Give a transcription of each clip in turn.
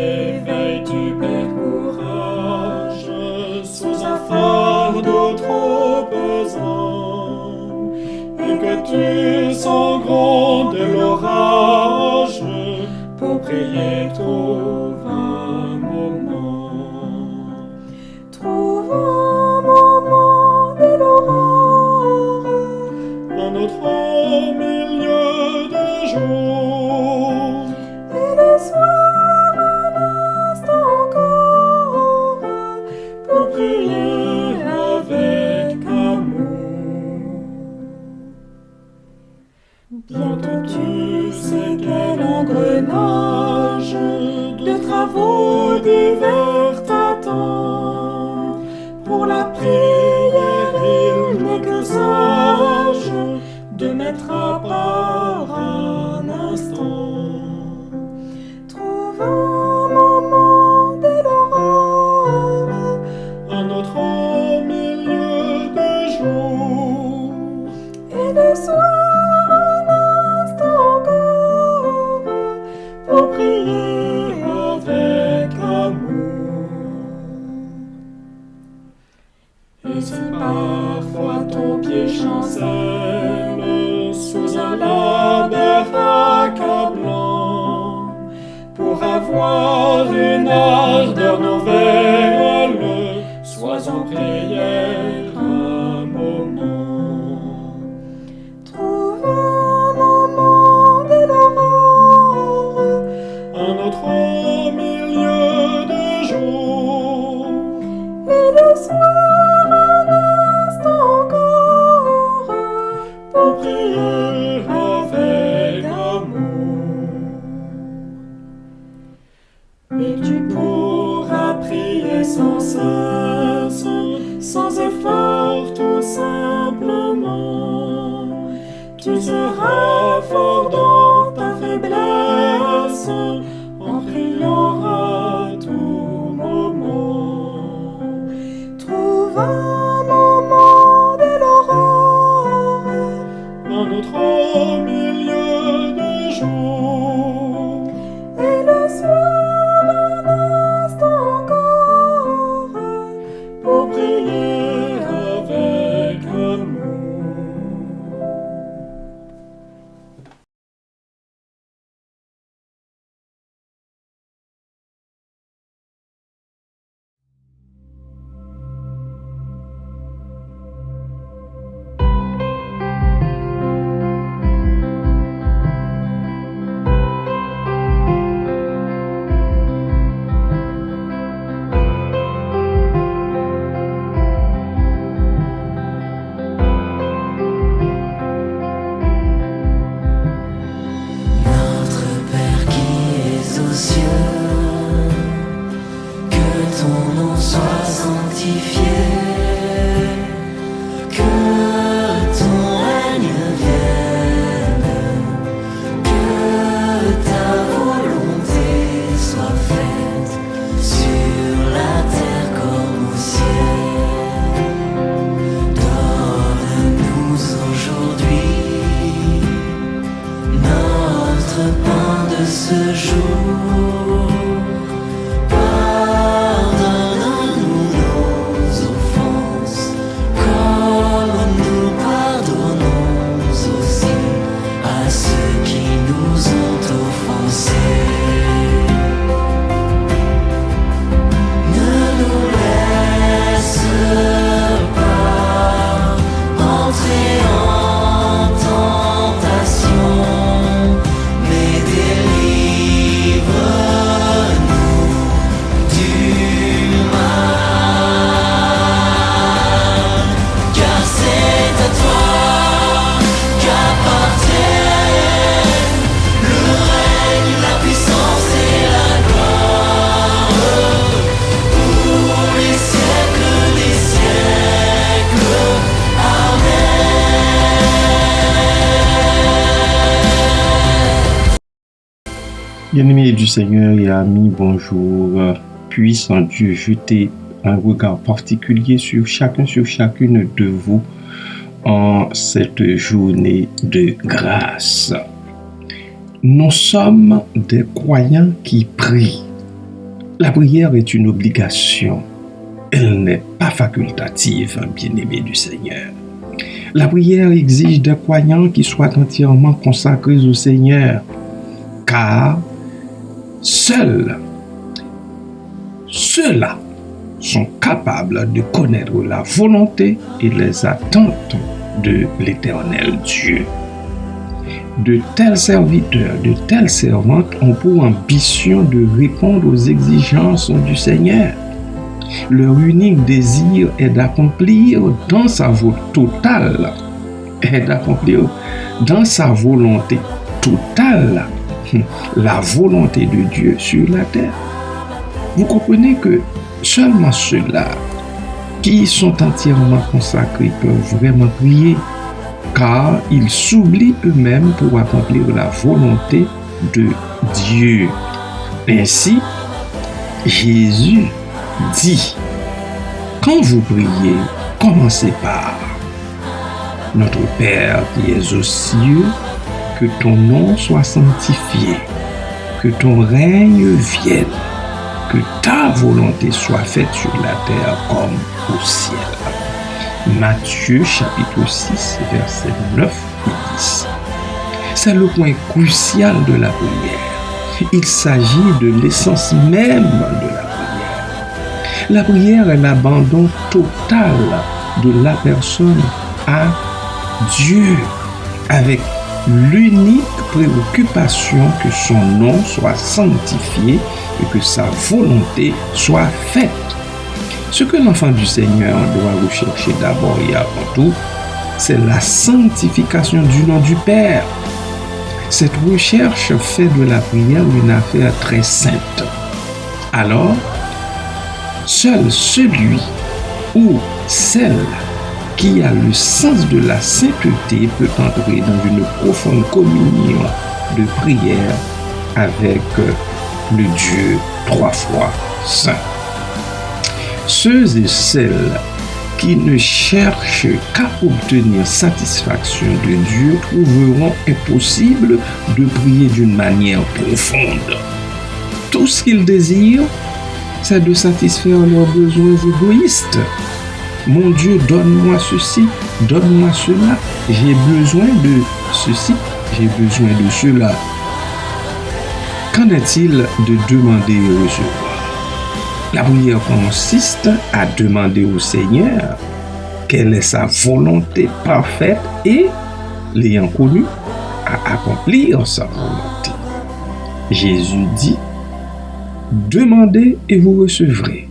réveil, tu perds courage sous un fardeau trop pesant, et que tu sens gronder l'orage. Pour prier, trouve un moment. Trouve un moment de l'aurore, Un autre milieu de jour, et le soir un instant encore, pour prier avec amour. Bientôt tu sais quel engrenage de travaux divers t'attend. Pour la prière, il n'est que sage de mettre à part un instant. Trouve un moment de l'aurore, Un autre milieu de jour, et le soir un instant encore, pour prier avec amour. Et si parfois ton pied chancelle sous un labyrinthe accablant, pour avoir une ardeur nouvelle, sois en prière un moment. trouve un moment de l'aurore, Un autre milieu de jour, et le soir un instant encore, pour prier avec amour. Et tu pourras prier sans cesse, sans effort tout simplement. Tu seras fort dans ta faiblesse, en priant à tout moment. trouve un moment de l'aurore, Un autre milieu de jour, et le soir un instant encore, pour prier avec amour. Notre Père qui es aux cieux, que ton nom soit sanctifié, que ton règne vienne, que ta volonté soit faite sur la terre comme au ciel. Donne-nous aujourd'hui notre pain de ce jour. Pardonne-nous nos offenses, comme nous pardonnons aussi à ceux qui nous ont offensés. Ne nous laisse pas entrer en tentation, mais délivre-nous du mal. Car c'est à toi qu'appartiennent le règne, la puissance et la gloire, pour les siècles des siècles. Bien-aimés du Seigneur et amis, bonjour. Puissant Dieu, jetez un regard particulier sur chacune de vous en cette journée de grâce. Nous sommes des croyants qui prient. La prière est une obligation. Elle n'est pas facultative, bien-aimé du Seigneur. La prière exige des croyants qui soient entièrement consacrés au Seigneur, car seuls ceux-là sont capables de connaître la volonté et les attentes de l'Éternel Dieu. De tels serviteurs, de telles servantes ont pour ambition de répondre aux exigences du Seigneur. Leur unique désir est d'accomplir dans sa volonté totale la volonté de Dieu sur la terre. Vous comprenez que seulement ceux-là qui sont entièrement consacrés peuvent vraiment prier, car ils s'oublient eux-mêmes pour accomplir la volonté de Dieu. Ainsi, Jésus dit, quand vous priez, commencez par notre Père qui es aux cieux, que ton nom soit sanctifié, que ton règne vienne, que ta volonté soit faite sur la terre comme au ciel. Matthieu chapitre 6, versets 9 et 10. C'est le point crucial de la prière. Il s'agit de l'essence même de la prière. La prière est l'abandon total de la personne à Dieu, avec l'unique préoccupation que son nom soit sanctifié et que sa volonté soit faite. Ce que l'enfant du Seigneur doit rechercher d'abord et avant tout, c'est la sanctification du nom du Père. Cette recherche fait de la prière une affaire très sainte. Alors, seul celui ou celle qui a le sens de la sainteté peut entrer dans une profonde communion de prière avec le Dieu trois fois saint. Ceux et celles qui ne cherchent qu'à obtenir satisfaction de Dieu trouveront impossible de prier d'une manière profonde. Tout ce qu'ils désirent, c'est de satisfaire leurs besoins égoïstes. Mon Dieu, donne-moi ceci, donne-moi cela. J'ai besoin de ceci, j'ai besoin de cela. Qu'en est-il de demander et recevoir? La prière consiste à demander au Seigneur quelle est sa volonté parfaite et, l'ayant connue, à accomplir sa volonté. Jésus dit, demandez et vous recevrez.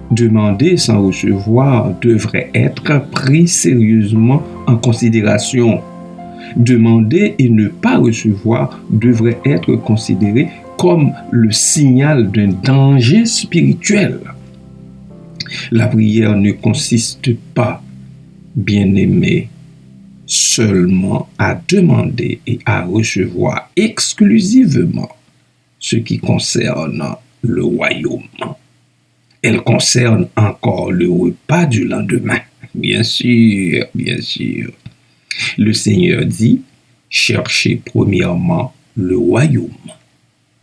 Demander sans recevoir devrait être pris sérieusement en considération. Demander et ne pas recevoir devrait être considéré comme le signal d'un danger spirituel. La prière ne consiste pas, bien-aimé, seulement à demander et à recevoir exclusivement ce qui concerne le royaume. Elle concerne encore le repas du lendemain. Bien sûr, bien sûr. Le Seigneur dit, cherchez premièrement le royaume.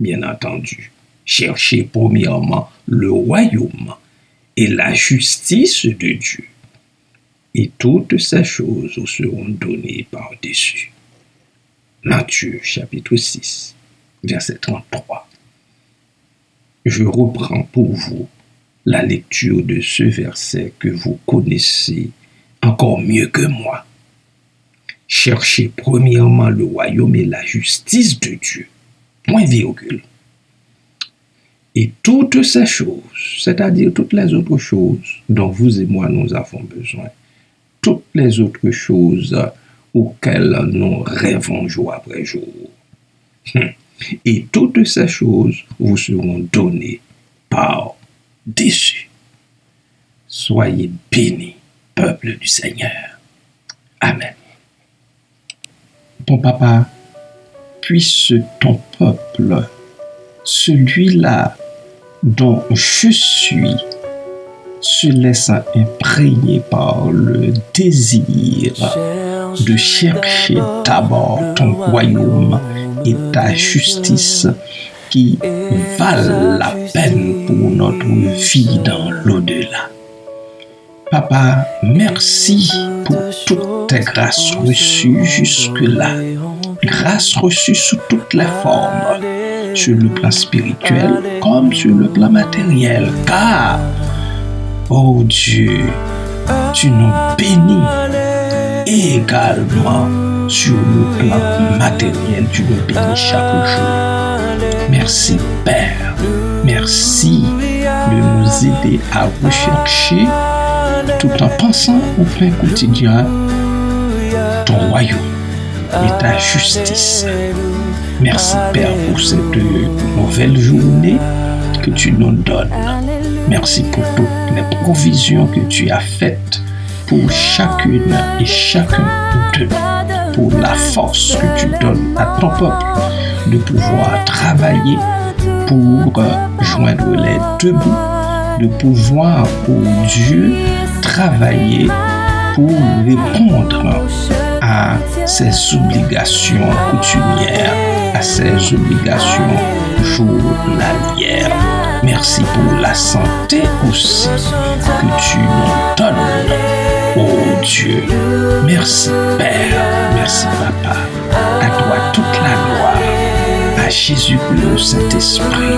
Bien entendu, cherchez premièrement le royaume et la justice de Dieu. Et toutes ces choses vous seront données par-dessus. Matthieu chapitre 6, verset 33. Je reprends pour vous la lecture de ce verset que vous connaissez encore mieux que moi. Cherchez premièrement le royaume et la justice de Dieu. Point virgule. Et toutes ces choses, c'est-à-dire toutes les autres choses dont vous et moi nous avons besoin, toutes les autres choses auxquelles nous rêvons jour après jour, et toutes ces choses vous seront données par-dessus. Soyez bénis, peuple du Seigneur. Amen. Ton papa, puisse ton peuple, celui-là dont je suis, se laissant imprégner par le désir de chercher d'abord ton royaume et ta justice qui valent la peine pour notre vie dans l'au-delà. Papa, merci pour toutes tes grâces reçues jusque-là. Grâces reçues sous toutes les formes, sur le plan spirituel comme sur le plan matériel. Car, oh Dieu, tu nous bénis également sur le plan matériel. Tu nous bénis chaque jour. Merci Père. Merci de nous aider à rechercher tout en pensant au pain quotidien ton royaume et ta justice. Merci Père pour cette nouvelle journée que tu nous donnes. Merci pour toutes les provisions que tu as faites pour chacune et chacun de nous, pour la force que tu donnes à ton peuple de pouvoir travailler pour joindre les deux bouts, de pouvoir, oh Dieu, travailler pour répondre à ses obligations coutumières, à ses obligations journalières. Merci pour la santé aussi que tu nous donnes, oh Dieu. Merci Père, merci Papa. À toi toute la gloire. À Jésus le Saint-Esprit,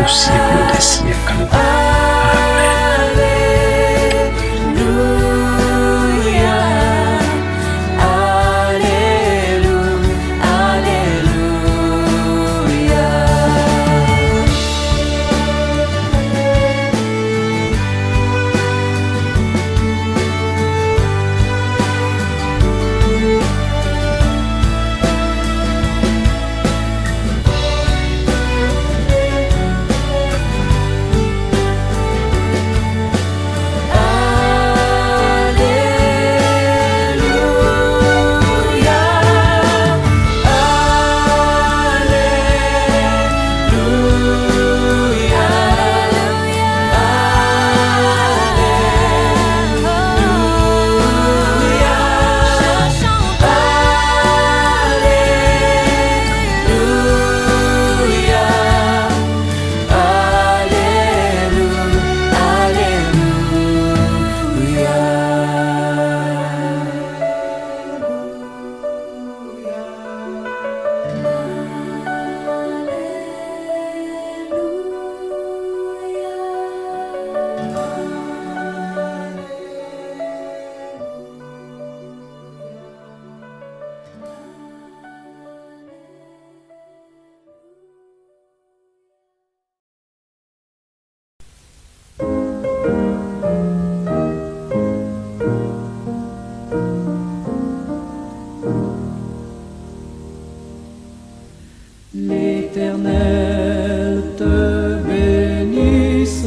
au siècle des siècles. L'Éternel te bénisse,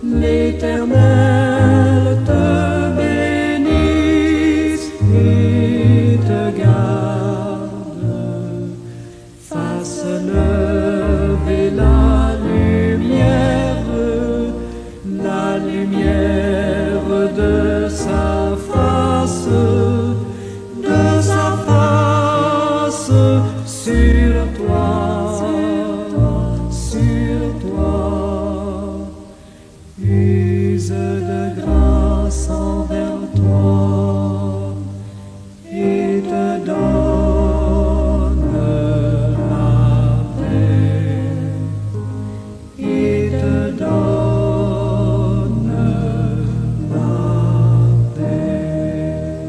l'Éternel te bénisse et te garde, fasse lever la lumière de sa face sur toi, use de grâce envers toi et te donne la paix, et te donne la paix.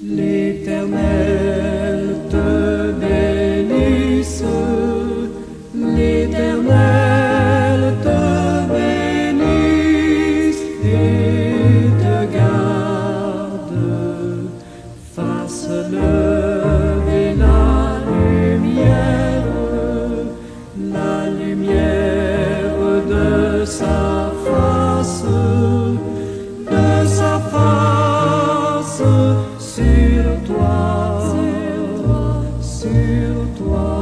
L'Éternel te bénisse, l'Éternel te bénisse et te garde, fasse lever la lumière de sa face sur toi, sur toi.